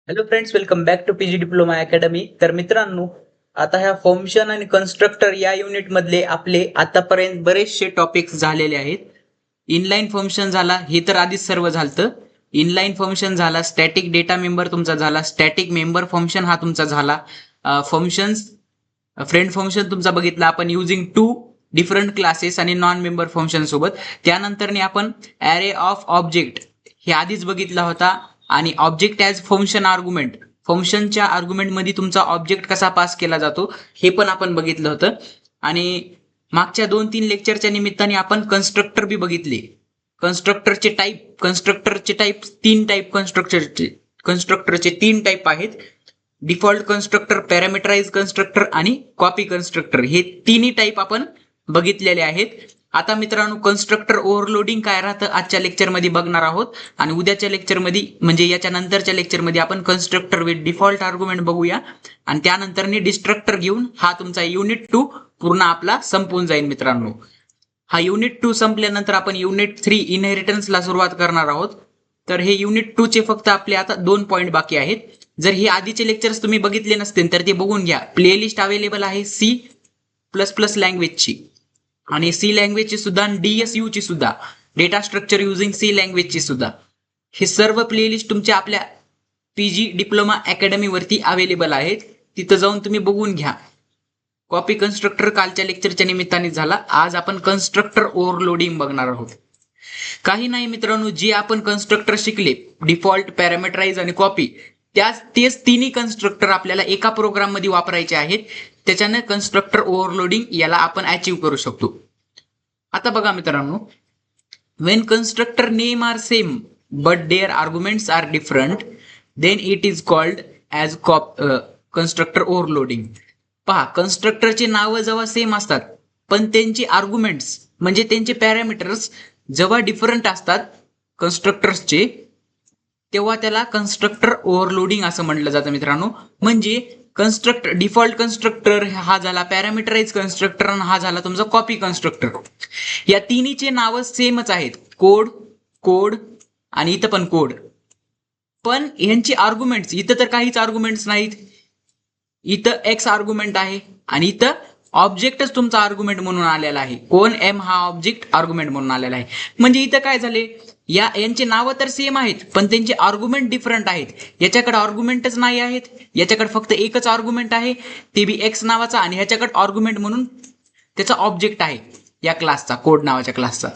Hello friends, welcome back to PG Diploma Academy. तर मित्रांनो, आता ह्या फंक्शन आणि कन्स्ट्रक्टर या युनिट मधले आपले आतापर्यंत बरेचसे टॉपिक्स झालेले आहेत. इनलाईन फंक्शन झाला, हे तर आधीच सर्व झालं. इनलाईन फंक्शन झाला, स्टॅटिक डेटा मेंबर तुमचा झाला, स्टॅटिक मेंबर फंक्शन हा तुमचा झाला, फंक्शन्स फ्रेंड फंक्शन तुमचा बघितला आपण युजिंग टू डिफरंट क्लासेस आणि नॉन मेंबर फंक्शन सोबत. त्यानंतर आपण ॲरे ऑफ ऑब्जेक्ट हे आधीच बघितला होता. आणि ऑब्जेक्ट ॲज फंक्शन आर्ग्युमेंट, फंक्शनच्या आर्ग्युमेंट मध्ये तुमचा ऑब्जेक्ट कसा पास केला जातो हे पण आपण बघितलं होतं. आणि मागच्या 2-3 लेक्चरच्या निमित्ताने आपण कन्स्ट्रक्टर बी बघितले. कन्स्ट्रक्टरचे टाईप 3 टाईप कन्स्ट्रक्टरचे 3 टाईप आहेत. डिफॉल्ट कन्स्ट्रक्टर, पॅरामीटराइज कन्स्ट्रक्टर आणि कॉपी कन्स्ट्रक्टर, हे तिन्ही टाईप आपण बघितलेले आहेत. आता मित्रांनो, कन्स्ट्रक्टर ओव्हरलोडिंग काय राहतं आजच्या लेक्चरमध्ये बघणार आहोत. आणि उद्याच्या लेक्चरमध्ये म्हणजे याच्या नंतरच्या लेक्चरमध्ये आपण कन्स्ट्रक्टर विथ डिफॉल्ट आर्ग्युमेंट बघूया. आणि त्यानंतर डिस्ट्रक्टर घेऊन हा तुमचा युनिट 2 पूर्ण आपला संपून जाईल मित्रांनो. हा युनिट 2 संपल्यानंतर आपण युनिट 3 इनहेरिटन्सला सुरुवात करणार आहोत. तर हे युनिट 2 चे फक्त आपले आता 2 पॉईंट बाकी आहेत. जर हे आधीचे लेक्चर्स तुम्ही बघितले नसतील तर ते बघून घ्या. प्लेलिस्ट अवेलेबल आहे C++ लँग्वेजची, आणि सी लँग्वेजची सुद्धा, आणि DSU ची सुद्धा, डेटा स्ट्रक्चर युझिंग सी लँग्वेजची सुद्धा. हे सर्व प्लेलिस्ट तुमच्या आपल्या पीजी डिप्लोमा अकॅडमी वरती अवेलेबल आहेत. तिथं जाऊन तुम्ही बघून घ्या. कॉपी कन्स्ट्रक्टर कालच्या लेक्चरच्या निमित्ताने झाला. आज आपण कन्स्ट्रक्टर ओव्हरलोडिंग बघणार आहोत. काही नाही मित्रांनो, जे आपण कन्स्ट्रक्टर शिकले डिफॉल्ट, पॅरामीटराइज आणि कॉपी, तेच तिन्ही कन्स्ट्रक्टर आपल्याला एका प्रोग्राम मध्ये वापरायचे आहेत. त्याच्याने कन्स्ट्रक्टर ओव्हरलोडिंग याला आपण अचीव्ह करू शकतो. आता बघा मित्रांनो, when constructor name are same but their arguments are different, then it is called as constructor overloading. पहा, कन्स्ट्रक्टरचे नावं जेव्हा सेम असतात पण त्यांची आर्ग्युमेंट्स म्हणजे त्यांचे पॅरामीटर्स जेव्हा डिफरंट असतात कन्स्ट्रक्टर्सचे, तेव्हा त्याला कन्स्ट्रक्टर ओव्हरलोडिंग असं म्हटलं जातं मित्रांनो. म्हणजे डिफॉल्ट कन्स्ट्रक्टर हा झाला पॅरामीटराइज कन्स्ट्रक्टर, आणि हा झाला तुमचा कॉपी कन्स्ट्रक्टर. या तिन्हीचे नाव सेमच आहेत, कोड आणि इथं पण कोड. पण यांची आर्ग्युमेंट्स, इथं तर काहीच आर्ग्युमेंट्स नाहीत. इथं एक्स आर्ग्युमेंट आहे आणि इथं ऑब्जेक्टच तुमचा आर्ग्युमेंट म्हणून आलेला आहे. कोण एम हा ऑब्जेक्ट आर्ग्युमेंट म्हणून आलेला आहे. म्हणजे इथं काय झाले, यांचे नावं तर सेम आहेत पण त्यांचे आर्ग्युमेंट डिफरंट आहेत. याच्याकडे आर्ग्युमेंटच नाही आहेत, याच्याकडे फक्त एकच आर्ग्युमेंट आहे, ते बी एक्स नावाचा, आणि ह्याच्याकडे आर्ग्युमेंट म्हणून त्याचा ऑब्जेक्ट आहे या क्लासचा, कोड नावाच्या क्लासचा.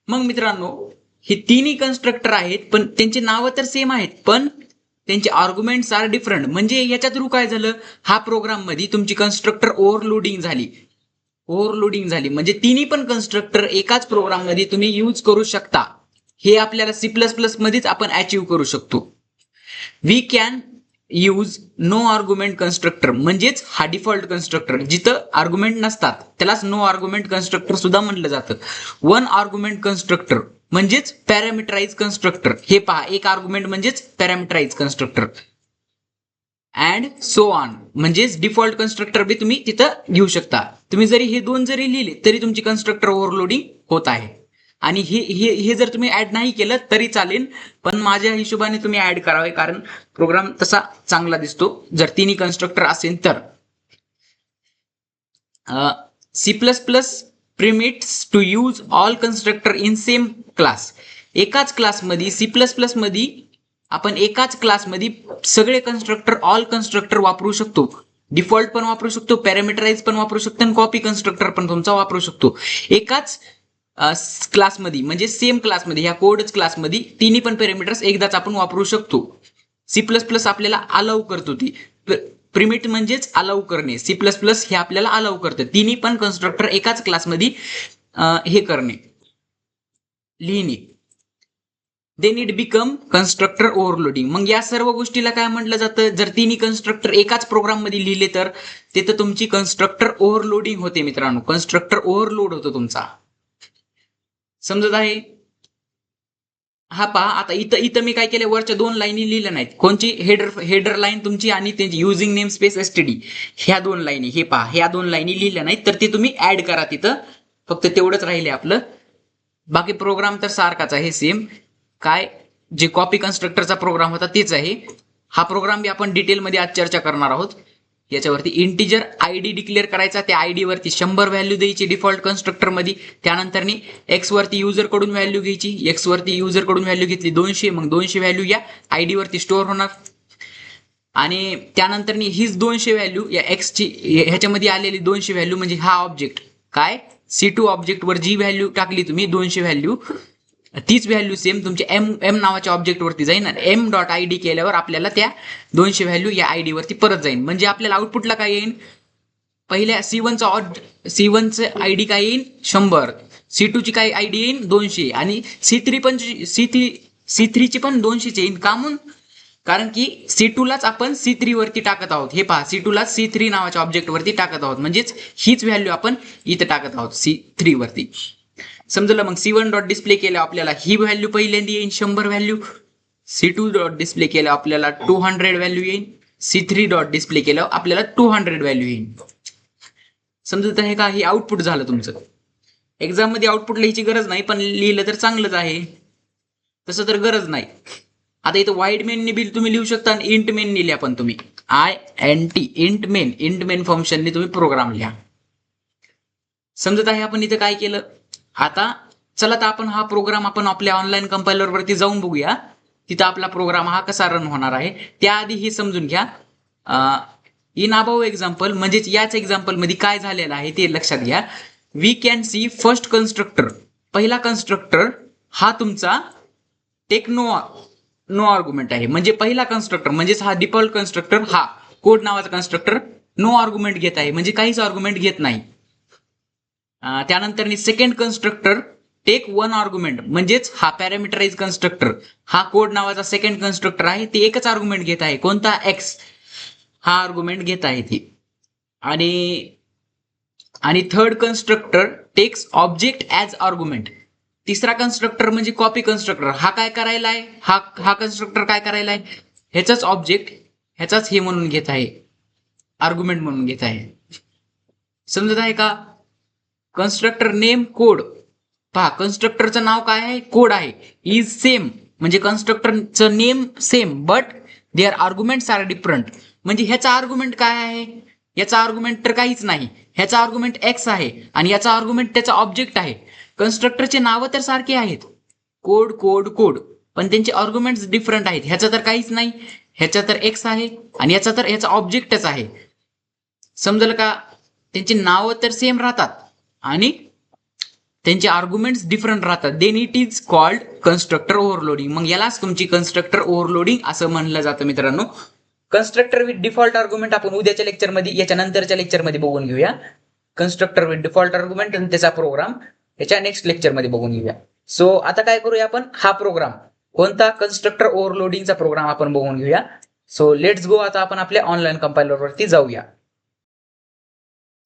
मग मित्रांनो, हे तिन्ही कन्स्ट्रक्टर आहेत पण त्यांचे नावं तर सेम आहेत, पण त्यांचे आर्ग्युमेंट्स आर डिफरंट. म्हणजे याच्या थ्रू काय झालं, हा प्रोग्राम मध्ये तुमची कन्स्ट्रक्टर ओव्हरलोडिंग झाली म्हणजे तिन्ही पण कन्स्ट्रक्टर एकाच प्रोग्राम मध्ये तुम्ही यूज करू शकता. हे आपल्याला C++ मध्येच आपण अचीव्ह करू शकतो. We can use no argument constructor, म्हणजेच हा डिफॉल्ट कन्स्ट्रक्टर. जिथं आर्ग्युमेंट नसतात त्यालाच नो आर्ग्युमेंट कन्स्ट्रक्टर सुद्धा म्हटलं जातं. वन आर्ग्युमेंट कन्स्ट्रक्टर म्हणजेच पॅरामीटराइज कन्स्ट्रक्टर. हे पहा, एक आर्ग्युमेंट म्हणजेच पॅरामीटराइज कन्स्ट्रक्टर. अँड सो ऑन, म्हणजेच डिफॉल्ट कन्स्ट्रक्टर बी तुम्ही तिथं घेऊ शकता. तुम्ही जरी हे दोन जरी लिहिले तरी तुमची कन्स्ट्रक्टर ओव्हरलोडिंग होत आहे. आणि हे जर तुम्ही ऍड नाही केलं तरी चालेल, पण माझ्या हिशोबाने तुम्ही ऍड करावे, कारण प्रोग्राम तसा चांगला दिसतो जर तिन्ही कन्स्ट्रक्टर असेल तर. C++ permits to use all constructor in same class. एकाच क्लासमध्ये C++ मध्ये आपण एकाच क्लासमध्ये सगळे कन्स्ट्रक्टर, ऑल कन्स्ट्रक्टर वापरू शकतो. डिफॉल्ट पण वापरू शकतो, पॅरामीटराइज पण वापरू शकतो, आणि कॉपी कन्स्ट्रक्टर पण तुमचा वापरू शकतो. एकाच क्लासमध्ये म्हणजे सेम क्लासमध्ये, ह्या कोडच क्लासमध्ये तिन्ही पण पॅरामीटर्स एकदाच आपण वापरू शकतो. C++ आपल्याला अलाउ करतो. ती प्रिमिट म्हणजेच अलाउ करणे. C++ हे आपल्याला अलाउ करतं तिन्ही पण कन्स्ट्रक्टर एकाच क्लासमध्ये हे करणे, लिहिणे. Then it become constructor overloading. मग या सर्व गोष्टीला काय म्हटलं जातं, जर तिन्ही कन्स्ट्रक्टर एकाच प्रोग्राम मध्ये लिहिले तर तिथं तुमची कन्स्ट्रक्टर ओव्हरलोडिंग होते मित्रांनो. कन्स्ट्रक्टर ओव्हरलोड होतो तुमचा. समजत आहे? हा पहा, आता इथं मी काय केलं, वरच्या 2 लाईनी लिहिल्या नाहीत. कोणची, हेडर लाईन तुमची आणि त्यांची युजिंग नेम स्पेस std, ह्या 2 लाईनी, हे पहा, ह्या 2 लाईनी लिहिल्या नाहीत, तर ते तुम्ही ऍड करा तिथं. फक्त तेवढंच राहिले आपलं. बाकी प्रोग्राम तर सारखाच आहे सेम. काय जे कॉपी कन्स्ट्रक्टरचा प्रोग्राम होता तेच आहे. हा प्रोग्राम बी आपण डिटेलमध्ये आज चर्चा करणार आहोत. याच्यावरती इंटिजर आयडी डिक्लेअर करायचा, त्या आयडी वरती 100 व्हॅल्यू द्यायची डिफॉल्ट कन्स्ट्रक्टर मध्ये. त्यानंतर एक्स वरती युजर कडून व्हॅल्यू घ्यायची, एक्स वरती युजर कडून व्हॅल्यू घेतली 200, मग 200 व्हॅल्यू या आयडी वरती स्टोअर होणार. आणि त्यानंतर हीच 200 व्हॅल्यू या एक्स ची ह्याच्यामध्ये आलेली 200 व्हॅल्यू म्हणजे हा ऑब्जेक्ट काय C2 ऑब्जेक्ट वर जी व्हॅल्यू टाकली तुम्ही 200 व्हॅल्यू, तीच व्हॅल्यू सेम तुमच्या एम नावाच्या ऑब्जेक्ट वरती जाईल आणि एम डॉट आय डी केल्यावर आपल्याला त्या 200 व्हॅल्यू या आयडी वरती परत जाईल. म्हणजे आपल्याला आउटपुटला काय येईल, पहिल्या C1चं आयडी काय येईल 100, C2 ची काय आयडी येईल 200 आणि C3 ची पण 200 येईल. का म्हणून, कारण की C2 लाच आपण C3 वरती टाकत आहोत. हे पहा, C2 ला C3 नावाच्या ऑब्जेक्ट वरती टाकत आहोत, म्हणजेच हीच व्हॅल्यू आपण इथं टाकत आहोत C3 वरती. समजलं. मग C1 डॉट डिस्प्ले केल्या आपल्याला ही व्हॅल्यू पहिल्यांदा येईल 100 व्हॅल्यू, C2 डॉट डिस्प्ले केल्या आपल्याला 200 व्हॅल्यू येईल, C3 डॉट डिस्प्ले केल्यावर आपल्याला 200 व्हॅल्यू येईल. समजत आहे का? हे आउटपुट झालं तुमचं. एक्झाम मध्ये आउटपुट लिहायची गरज नाही, पण लिहिलं तर चांगलंच आहे, तसं तर गरज नाही. आता इथं वाईड मेननी बिल तुम्ही लिहू शकता आणि इंट मेन लिहिल्या पण तुम्ही INT इंट मेन फंक्शनने तुम्ही प्रोग्राम लिहा. समजत आहे आपण इथं काय केलं? आता चला तर आपण हा प्रोग्राम आपण आपल्या ऑनलाईन कंपायलर वरती जाऊन बघूया, तिथं आपला प्रोग्राम हा कसा रन होणार आहे. त्याआधी हे समजून घ्या. इन अबाव एक्झाम्पल म्हणजेच याच एक्झाम्पल मध्ये काय झालेलं आहे ते लक्षात घ्या. We can see first constructor, पहिला कन्स्ट्रक्टर हा तुमचा टेक नो आर्ग्युमेंट आहे. म्हणजे पहिला कन्स्ट्रक्टर म्हणजेच हा डिफॉल्ट कन्स्ट्रक्टर, हा कोड नावाचा कन्स्ट्रक्टर नो आर्ग्युमेंट घेत आहे, म्हणजे काहीच आर्ग्युमेंट घेत नाही. त्यानंतर second constructor take one argument, म्हणजेच हा पॅरामीटराइज कन्स्ट्रक्टर, हा कोड नावाचा सेकंड कन्स्ट्रक्टर आहे, ते एकच आर्ग्युमेंट घेत आहे. कोणता? एक्स हा आर्ग्युमेंट घेत आहे ते. आणि third constructor takes object as argument. तिसरा कन्स्ट्रक्टर म्हणजे कॉपी कन्स्ट्रक्टर, हा काय करायला आहे, हा कन्स्ट्रक्टर काय करायला आहे, ह्याचाच ऑब्जेक्ट ह्याचाच हे म्हणून घेत आहे, आर्ग्युमेंट म्हणून घेत आहे. समजत आहे का? कन्स्ट्रक्टर नेम कोड, पहा कन्स्ट्रक्टरचं नाव काय आहे, कोड आहे. इज सेम म्हणजे कन्स्ट्रक्टरचं name same but their arguments are different. म्हणजे ह्याचा आर्ग्युमेंट काय आहे, याचा आर्ग्युमेंट तर काहीच नाही, ह्याचा आर्ग्युमेंट एक्स आहे आणि याचा आर्ग्युमेंट त्याचा ऑब्जेक्ट आहे. कन्स्ट्रक्टरचे नाव तर सारखे आहेत, कोड कोड कोड, पण त्यांचे आर्ग्युमेंट्स डिफरंट आहेत. ह्याचा तर काहीच नाही, ह्याचा तर एक्स आहे आणि याचा तर ह्याचा ऑब्जेक्टच आहे. समजलं का? त्यांची नावं तर सेम राहतात आणि त्यांचे आर्ग्युमेंट्स डिफरंट राहतात. Then it is called constructor overloading. मग यालाच तुमची कन्स्ट्रक्टर ओव्हरलोडिंग असं म्हणलं जातं मित्रांनो. कन्स्ट्रक्टर विथ डिफॉल्ट आर्ग्युमेंट आपण उद्याच्या लेक्चरमध्ये, याच्या नंतरच्या लेक्चरमध्ये बघून घेऊया. कन्स्ट्रक्टर विथ डिफॉल्ट आर्ग्युमेंट आणि त्याचा प्रोग्राम याच्या नेक्स्ट लेक्चरमध्ये बघून घेऊया. सो आता काय करूया आपण, हा प्रोग्राम कोणता, कन्स्ट्रक्टर ओव्हरलोडिंगचा प्रोग्राम आपण बघून घेऊया. So let's go. आता आपण आपल्या ऑनलाईन कंपायलर वरती जाऊया.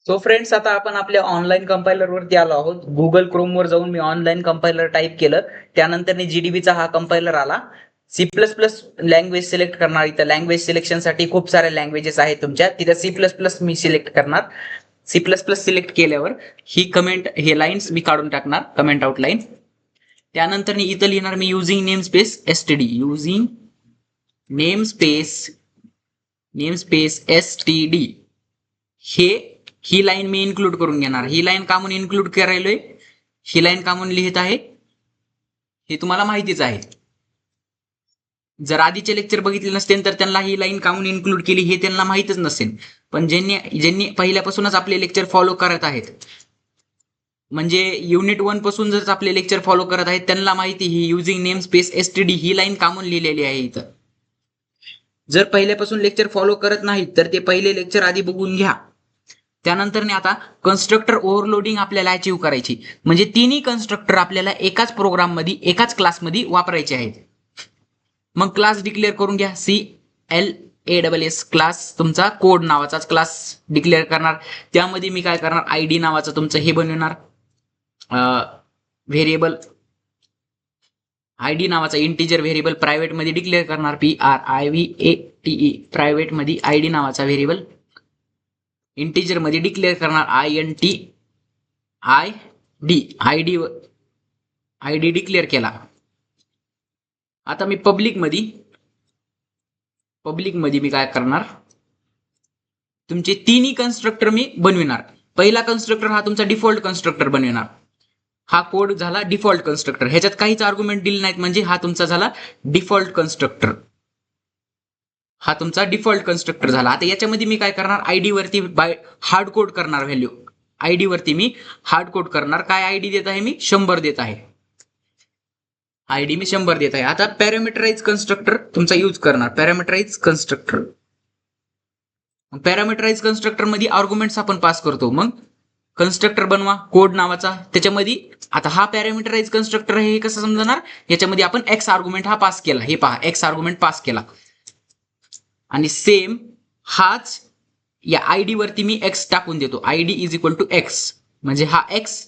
सो फ्रेंड्स, आता आपण आपल्या ऑनलाईन कंपायलर वरती आलो आहोत. गुगल क्रोम वर जाऊन मी ऑनलाईन कंपायलर टाईप केलं, त्यानंतर जीडीबीचा हा कंपायलर आला. C++ लँग्वेज सिलेक्ट करणार. इथं लँग्वेज सिलेक्शनसाठी खूप साऱ्या लँग्वेजेस आहेत तुमच्या, तिथं C++ मी सिलेक्ट करणार. C++ सिलेक्ट केल्यावर ही कमेंट, हे लाईन्स मी काढून टाकणार, कमेंट आउटलाईन. त्यानंतर इथं लिहिणार मी using namespace std, using namespace std. ही लाईन मी इन्क्लूड करून घेणार. ही लाईन का म्हणून इन्क्लूड करायलोय, ही लाईन का म्हणून लिहित आहे हे तुम्हाला माहितीच आहे. जर आधीचे लेक्चर बघितले नसतील तर त्यांना ही लाईन का म्हणून इन्क्लूड केली हे त्यांना माहितच नसेल. पण ज्यांनी पहिल्यापासूनच आपले लेक्चर फॉलो करत आहेत, म्हणजे युनिट 1 पासून जर आपले लेक्चर फॉलो करत आहेत, त्यांना माहिती ही युझिंग नेम स्पेस std ही लाईन का म्हणून लिहिलेली आहे इथं. जर पहिल्यापासून लेक्चर फॉलो करत नाहीत तर ते पहिले लेक्चर आधी बघून घ्या. त्यानंतर आता कन्स्ट्रक्टर ओव्हरलोडिंग आपल्याला अचीव्ह करायची, म्हणजे तिन्ही कन्स्ट्रक्टर आपल्याला एकाच प्रोग्राम मध्ये, एकाच क्लासमध्ये वापरायचे आहेत. मग क्लास डिक्लेअर करून घ्या. CLASS क्लास तुमचा कोड नावाचाच क्लास डिक्लेअर करणार. त्यामध्ये मी काय करणार, आयडी नावाचं तुमचं हे बनवणार व्हेरिएबल, आयडी नावाचा इंटिजर व्हेरिएबल प्रायव्हेट मध्ये डिक्लेअर करणार. PRIVATE प्रायव्हेट मध्ये आयडी नावाचा व्हेरिएबल इंटिजर मध्ये डिक्लेअर करणार. INT आयडी डिक्लेअर केला. आता मी पब्लिक मध्ये पब्लिक मध्ये मी काय करणार, तुमचे तिन्ही कन्स्ट्रक्टर मी बनविणार. पहिला कन्स्ट्रक्टर हा तुमचा डिफॉल्ट कन्स्ट्रक्टर बनविणार. हा कोड झाला डिफॉल्ट कन्स्ट्रक्टर, ह्याच्यात काहीच आर्ग्युमेंट दिले नाहीत म्हणजे हा तुमचा झाला डिफॉल्ट कन्स्ट्रक्टर. हा तुमचा डिफॉल्ट कन्स्ट्रक्टर झाला. आता याच्यामध्ये मी काय करणार, आयडी वरती बाय हार्ड कोड करणार व्हॅल्यू. आयडी वरती मी हार्ड कोड करणार. काय आयडी देत आहे मी, 100 देत आहे. आयडी मी 100 देत आहे. आता पॅरामीटराइज कन्स्ट्रक्टर तुमचा यूज करणार. पॅरामीटराइज कन्स्ट्रक्टर, पॅरामीटराइज कन्स्ट्रक्टर मध्ये आर्ग्युमेंट्स आपण पास करतो. मग कन्स्ट्रक्टर बनवा कोड नावाचा, त्याच्यामध्ये आता हा पॅरामीटराइज कन्स्ट्रक्टर आहे हे कसं समजणार, याच्यामध्ये आपण एक्स आर्ग्युमेंट हा पास केला. हे पहा, एक्स आर्ग्युमेंट पास केला आणि सेम हाच या आयडी वरती मी एक्स टाकून देतो. ID is equal to x, म्हणजे हा एक्स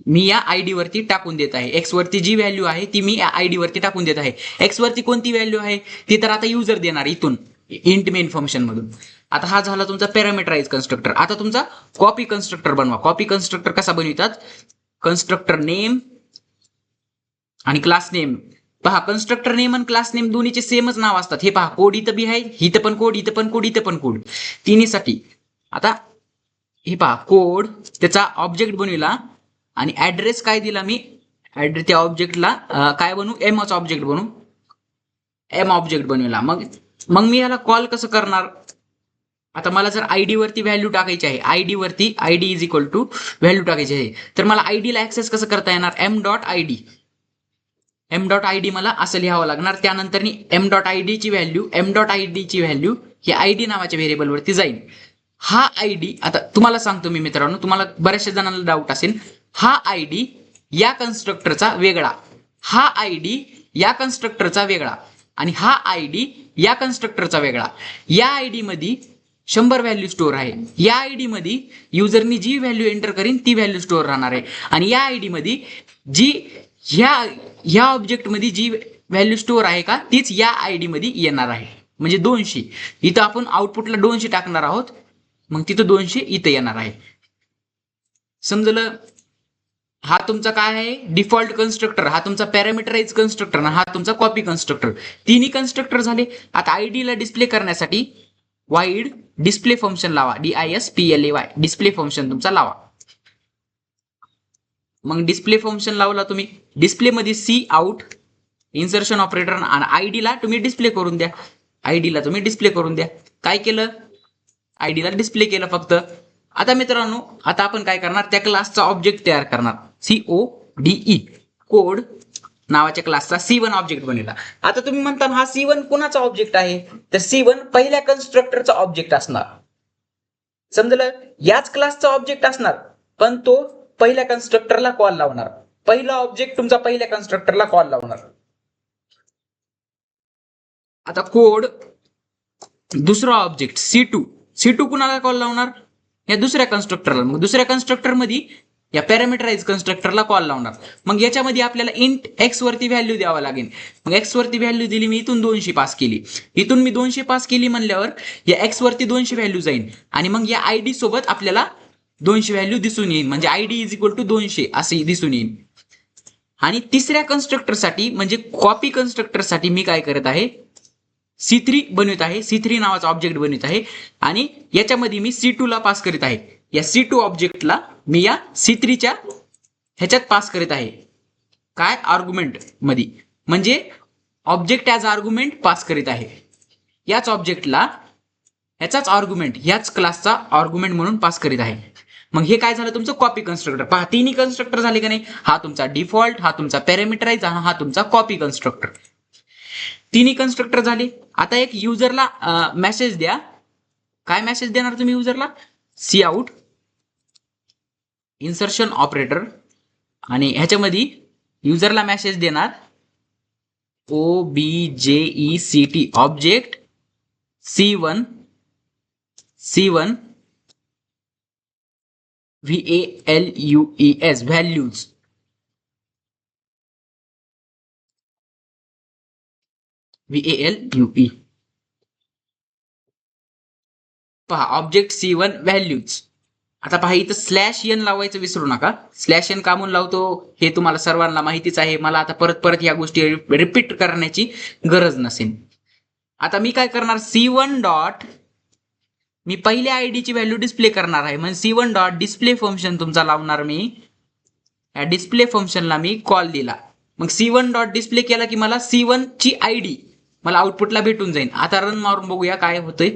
मी या आयडी वरती टाकून देत आहे. एक्स वरती जी व्हॅल्यू आहे ती मी या आयडी वरती टाकून देत आहे. एक्स वरती कोणती व्हॅल्यू आहे ती तर आता युजर देणार इथून इंट मेन फंक्शन मधून. आता हा झाला तुमचा पॅरामीटराइज कन्स्ट्रक्टर. आता तुमचा कॉपी कन्स्ट्रक्टर बनवा. कॉपी कन्स्ट्रक्टर कसा बनवितात, कन्स्ट्रक्टर नेम आणि क्लास नेम. पहा, कन्स्ट्रक्टर नेम आणि क्लास नेम दोन्हीचे सेमच नाव असतात. हे पहा, कोड इथं बी आहे, इथं पण कोड, इथं पण कोड, इथं पण कोड, तिन्हीसाठी. आता हे पहा, कोड त्याचा ऑब्जेक्ट बनविला आणि ऍड्रेस काय दिला मी, ऍड्रेस त्या ऑब्जेक्टला काय बनवू, एमच ऑब्जेक्ट बनवू, एम ऑब्जेक्ट बनविला. मग मी याला कॉल कसं करणार. आता मला जर आयडी वरती व्हॅल्यू टाकायची आहे, आयडी वरती ID is equal to value टाकायची आहे, तर मला आयडीला ऍक्सेस कसं करता येणार, m dot ID. M dot ID मला असं लिहावं लागणार. त्यानंतर एम डॉट आयडी ची व्हॅल्यू, एम डॉट आयडी ची व्हॅल्यू ही आयडी नावाच्या व्हेरिएबल वरती जाईल. हा आयडी, आता तुम्हाला सांगतो मी मित्रांनो, तुम्हाला बऱ्याचशा जणांना डाऊट असेल, हा आयडी या कन्स्ट्रक्टरचा वेगळा, हा आयडी या कन्स्ट्रक्टरचा वेगळा आणि हा आयडी या कन्स्ट्रक्टरचा वेगळा. या आयडी मध्ये 100 व्हॅल्यू स्टोअर आहे. या आयडी मध्ये युजरनी जी व्हॅल्यू एंटर करीन ती व्हॅल्यू स्टोअर राहणार आहे. आणि या आयडी मध्ये जी ह्या ऑब्जेक्ट मध्ये जी व्हॅल्यू स्टोअर आहे का तीच या आयडी मध्ये येणार आहे. म्हणजे 200 इथं आपण आउटपुटला 200 टाकणार आहोत, मग तिथं 200 इथं येणार आहे. समजलं. हा तुमचा काय आहे, डिफॉल्ट कन्स्ट्रक्टर. हा तुमचा पॅरामीटराइज कन्स्ट्रक्टर, हा तुमचा कॉपी कन्स्ट्रक्टर. तिन्ही कन्स्ट्रक्टर झाले. आता आयडीला डिस्प्ले करण्यासाठी वाईड डिस्प्ले फंक्शन लावा, DISPLAY डिस्प्ले फंक्शन तुमचा लावा. मग डिस्प्ले फंक्शन लावला तुम्ही, डिस्प्ले मध्ये सी आउट इन्सर्शन ऑपरेटर आणि आयडीला तुम्ही डिस्प्ले करून द्या. आयडीला तुम्ही डिस्प्ले करून द्या. काय केलं, आयडीला डिस्प्ले केलं फक्त. आता मित्रांनो, आता आपण काय करणार, त्या क्लासचा ऑब्जेक्ट तयार करणार. CODE कोड नावाच्या क्लासचा C1 ऑब्जेक्ट बनवला. आता तुम्ही म्हणता हा C1 कोणाचा ऑब्जेक्ट आहे, तर C1 पहिल्या कन्स्ट्रक्टरचा ऑब्जेक्ट असणार. समजलं, याच क्लासचा ऑब्जेक्ट असणार, पण तो पहिल्या कन्स्ट्रक्टरला कॉल लावणार. पहिला ऑब्जेक्ट तुमचा पहिल्या कन्स्ट्रक्टरला कॉल लावणार. आता कोड दुसरा ऑब्जेक्ट C2 कुणाला कॉल लावणार, या दुसऱ्या कन्स्ट्रक्टरला. मग दुसऱ्या कन्स्ट्रक्टर मध्ये या पॅरामीटराइज कन्स्ट्रक्टरला कॉल लावणार. मग याच्यामध्ये आपल्याला इंट एक्स वरती व्हॅल्यू द्यावा लागेल. मग एक्स वरती व्हॅल्यू दिली मी, इथून 200 पास केली, इथून मी 200 पास केली म्हणल्यावर या एक्स वरती 200 व्हॅल्यू जाईल आणि मग या आयडी सोबत आपल्याला 200 व्हॅल्यू दिसून येईल. म्हणजे आयडी इज इक्वल टू 200 असे दिसून येईल. आणि तिसऱ्या कन्स्ट्रक्टरसाठी म्हणजे कॉपी कन्स्ट्रक्टरसाठी मी काय करत आहे, C3 बनवित आहे. C3 नावाचा ऑब्जेक्ट बनवित आहे आणि याच्यामध्ये मी C2 ला पास करीत आहे. या C2 ऑब्जेक्टला मी या C3 च्या ह्याच्यात पास करीत आहे. काय, आर्ग्युमेंट मध्ये, म्हणजे ऑब्जेक्ट ॲज आर्ग्युमेंट पास करीत आहे. याच ऑब्जेक्टला ह्याचाच आर्ग्युमेंट, याच क्लासचा आर्ग्युमेंट म्हणून पास करीत आहे. मग हे काय झालं तुमचं कॉपी कन्स्ट्रक्टर. पहा, तिन्ही कन्स्ट्रक्टर झाले का नाही. हा तुमचा डिफॉल्ट, हा तुमचा पॅरामीटराइज आणि हा तुमचा कॉपी कन्स्ट्रक्टर. तिन्ही कन्स्ट्रक्टर झाले. आता एक युजरला मेसेज द्या. काय मेसेज देणार तुम्ही युजरला, सी आउट इन्सर्शन ऑपरेटर आणि ह्याच्यामध्ये युजरला मेसेज देणार OBJECT object C1 VALUES values. VALUE पहा, ऑब्जेक्ट C1 व्हॅल्यूज. आता पहा, इथं /n लावायचं विसरू नका. /n का म्हणून लावतो हे तुम्हाला सर्वांना माहितीच आहे. मला आता परत या गोष्टी रिपीट करण्याची गरज नसेल. आता मी काय करणार, C1 डॉट, मी पहिल्या आयडी ची व्हॅल्यू डिस्प्ले करणार आहे, म्हणजे C1 डॉट डिस्प्ले फंक्शन तुमचा लावणार मी. या डिस्प्ले फंक्शनला मी कॉल दिला, मग C1 डॉट डिस्प्ले केला की मला C1 ची आयडी मला आउटपुटला भेटून जाईल. आता रन मारून बघूया काय होतंय.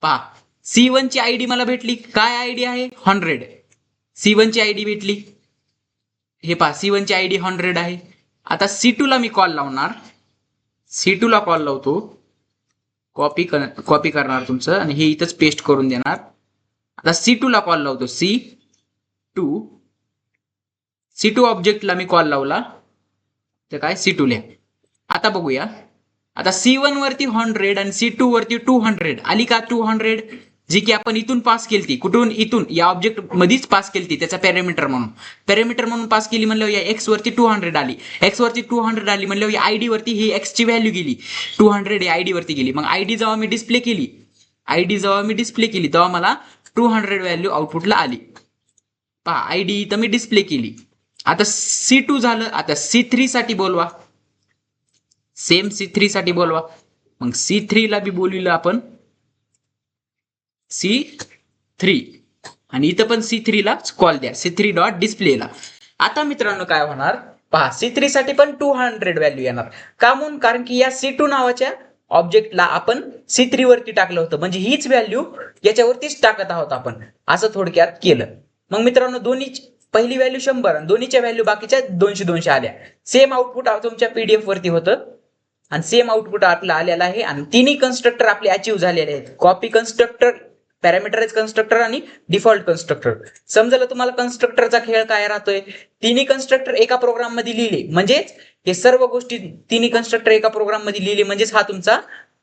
पहा, C1 ची आयडी मला भेटली. काय आयडी आहे, 100. C1 ची आयडी भेटली. हे पहा, C1 ची आयडी 100 आहे. आता C2 ला मी कॉल लावणार. C2 ला कॉल लावतो, कॉपी करणार तुमचं आणि हे इथंच पेस्ट करून देणार. आता C2 ला कॉल लावतो. C2 ऑब्जेक्टला मी कॉल लावला तर काय, C2 लिहा. आता बघूया, आता C1 वरती 100 आणि C2 वरती 200 आली का. 200 जी की आपण इथून पास केली, कुठून, इथून या ऑब्जेक्ट मध्येच पास केली, त्याचा पॅरामीटर म्हणून पास केली म्हणल्यावर या एक्स वरती 200 आली. एक्स वरती 200 आली म्हणल्यावर या आयडी वरती ही एक्स ची व्हॅल्यू गेली, 200 या आयडी वरती गेली. मग आयडी जेव्हा मी डिस्प्ले केली तेव्हा मला 200 व्हॅल्यू आउटपुटला आली. पहा, आयडी इथं मी डिस्प्ले केली. आता C2 झालं. आता C3 साठी बोलवा, सेम C3 साठी बोलवा. मग C3 ला बी बोलविलं आपण, C3, आणि इथं पण C3 ला कॉल द्या, C3 डॉट डिस्प्लेला. आता मित्रांनो काय होणार पहा, C3 साठी पण 200 व्हॅल्यू येणार. का म्हणून, कारण की या C2 नावाच्या ऑब्जेक्टला आपण C3 वरती टाकलं होतं, म्हणजे हीच व्हॅल्यू याच्यावरतीच टाकत आहोत आपण, असं थोडक्यात केलं. मग मित्रांनो, दोन्ही पहिली व्हॅल्यू 100 आणि दोन्हीच्या व्हॅल्यू बाकीच्या 200 आल्या. सेम आउटपुट तुमच्या पीडीएफ वरती होतं आणि सेम आउटपुट आपलं आलेलं आहे. आणि तिन्ही कन्स्ट्रक्टर आपले अचीव्ह झालेले आहेत, कॉपी कन्स्ट्रक्टर, पॅरामीटराइज कन्स्ट्रक्टर आणि डिफॉल्ट कन्स्ट्रक्टर. समजलं तुम्हाला कन्स्ट्रक्टरचा खेळ काय राहतोय. तिन्ही कन्स्ट्रक्टर एका प्रोग्राम मध्ये लिहिले, म्हणजेच हे सर्व गोष्टी तिन्ही कन्स्ट्रक्टर एका प्रोग्राम मध्ये लिहिले, म्हणजेच हा तुमचा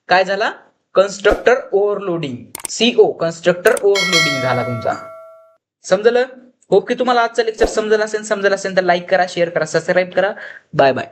काय झाला, constructor overloading, CO constructor overloading झाला तुमचा. समजलं. होप की तुम्हाला आजचं लेक्चर समजलं असेल तर लाईक करा, शेअर करा, सबस्क्राईब करा. Bye bye.